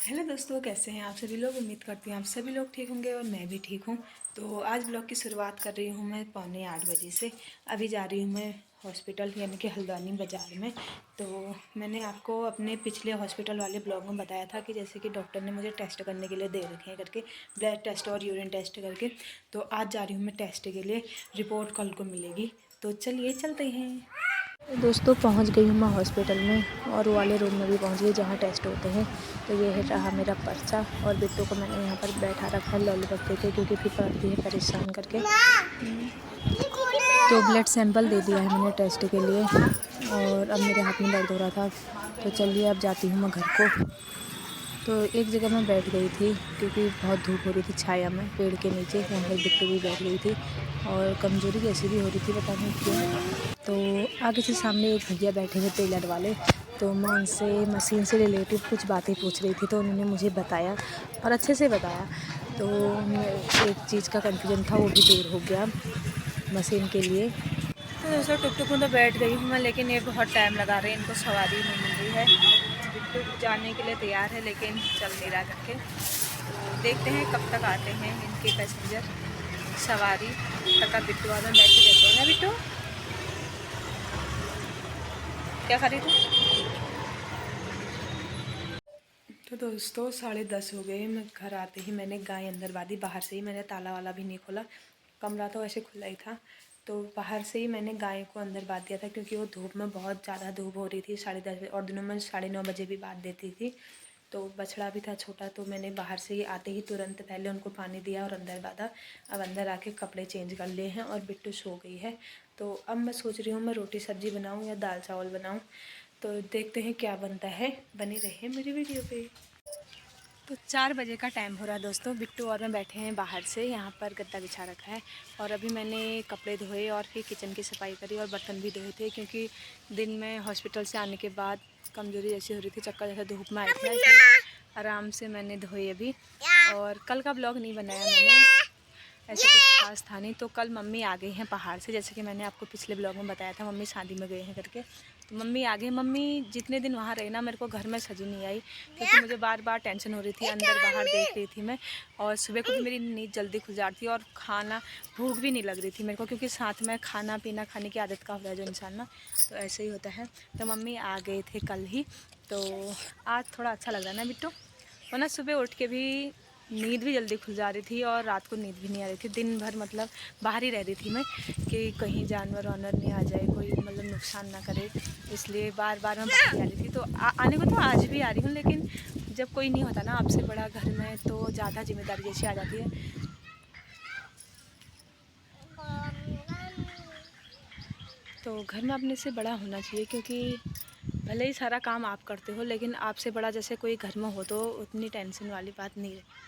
Hello दोस्तों, कैसे हैं आप सभी लोग। उम्मीद करती हूँ आप सभी लोग ठीक होंगे और मैं भी ठीक हूँ। तो आज ब्लॉग की शुरुआत कर रही हूँ मैं 7:45 बजे से। अभी जा रही हूँ मैं हॉस्पिटल, यानी कि हल्द्वानी बाज़ार में। तो मैंने आपको अपने पिछले हॉस्पिटल वाले ब्लॉग में बताया था कि जैसे कि डॉक्टर ने मुझे टेस्ट करने के लिए दे रखे हैं करके, ब्लड टेस्ट और यूरिन टेस्ट करके। तो आज जा रही हूँ मैं टेस्ट के लिए, रिपोर्ट कल को मिलेगी। तो चलिए चलते हैं। दोस्तों पहुंच गई हूँ मैं हॉस्पिटल में, और वो वाले रूम में भी पहुंच गई जहाँ टेस्ट होते हैं। तो ये है रहा मेरा पर्चा, और बिट्टू को मैंने यहाँ पर बैठा रखा है लॉलीपॉप देके, क्योंकि फिर पड़ती है परेशान करके। तो ब्लड सैंपल दे दिया है मैंने टेस्ट के लिए, और अब मेरे हाथ में दर्द हो रहा था। तो चलिए अब जाती हूँ मैं घर को। तो एक जगह मैं बैठ गई थी क्योंकि बहुत धूप हो रही थी, छाया में पेड़ के नीचे। यहाँ पर बिट्टू भी बैठ गई थी, और कमज़ोरी कैसी भी हो रही थी पता नहीं क्यों। तो आगे से सामने एक भैया बैठे थे टेलर वाले, तो मैं उनसे मशीन से रिलेटिव कुछ बातें पूछ रही थी। तो उन्होंने मुझे बताया, और अच्छे से बताया। तो एक चीज़ का कन्फ्यूजन था, वो भी दूर हो गया मशीन के लिए। तो दोस्तों टुक में तो बैठ गई हूँ मैं, लेकिन ये बहुत टाइम लगा रहे हैं, इनको सवारी नहीं मिल रही है। बिट्टू जाने के लिए तैयार है लेकिन चल नहीं रहा करके। तो देखते हैं कब तक आते हैं इनके पैसेंजर, सवारी तक। अब बिट्टू में बैठे रहते हैं ना। बिट्टू क्या खरीदूँ? तो दोस्तों 10:30 हो गए। मैं घर आते ही मैंने गाय अंदर बांधी, बाहर से ही मैंने ताला वाला भी नहीं खोला। कमरा तो ऐसे खुला ही था। तो बाहर से ही मैंने गाय को अंदर बांध दिया था, क्योंकि वो धूप में, बहुत ज़्यादा धूप हो रही थी। 10:30 बजे, और दिनों में 9:30 बजे भी बांध देती थी। तो बछड़ा भी था छोटा, तो मैंने बाहर से ही आते ही तुरंत पहले उनको पानी दिया और अंदर बांधा। अब अंदर आके कपड़े चेंज कर लिए हैं, और बिट्टू सो गई है। तो अब मैं सोच रही हूँ मैं रोटी सब्ज़ी बनाऊँ या दाल चावल बनाऊँ। तो देखते हैं क्या बनता है। बनी रहे मेरी वीडियो पे। तो 4 बजे का टाइम हो रहा है दोस्तों। बिट्टू और मैं बैठे हैं बाहर से, यहाँ पर गद्दा बिछा रखा है। और अभी मैंने कपड़े धोए और फिर किचन की सफाई करी, और बर्तन भी धोए थे, क्योंकि दिन में हॉस्पिटल से आने के बाद कमज़ोरी जैसी हो रही थी, चक्कर जैसा धूप में आई थी ना, इसलिए आराम से मैंने धोए अभी। और कल का ब्लॉग नहीं बनाया मैंने, ऐसा कुछ खास था नहीं। तो कल मम्मी आ गई हैं पहाड़ से, जैसे कि मैंने आपको पिछले ब्लॉग में बताया था, मम्मी शादी में गए हैं करके। तो मम्मी आ गई। मम्मी जितने दिन वहाँ रही ना, मेरे को घर में सजी नहीं आई, क्योंकि मुझे बार बार टेंशन हो रही थी, अंदर बाहर देख रही थी मैं। और सुबह को भी मेरी नींद जल्दी खुल जाती थी, और खाना भूख भी नहीं लग रही थी मेरे को, क्योंकि साथ में खाना पीना खाने की आदत का होता है जो इंसान ना, तो ऐसे ही होता है। तो मम्मी आ गए थे कल ही। तो आज थोड़ा अच्छा लग रहा है ना बिट्टू, वरना सुबह उठ के भी नींद भी जल्दी खुल जा रही थी, और रात को नींद भी नहीं आ रही थी। दिन भर मतलब बाहर ही रह रही थी मैं, कि कहीं जानवर वानवर नहीं आ जाए, कोई मतलब नुकसान ना करे, इसलिए बार बार मैं बाहर आ रही थी। तो आने को तो आज भी आ रही हूँ, लेकिन जब कोई नहीं होता ना आपसे बड़ा घर में, तो ज़्यादा जिम्मेदारी जैसी आ जाती है। तो घर में अपने से बड़ा होना चाहिए, क्योंकि भले ही सारा काम आप करते हो, लेकिन आपसे बड़ा जैसे कोई घर में हो तो उतनी टेंशन वाली बात नहीं है।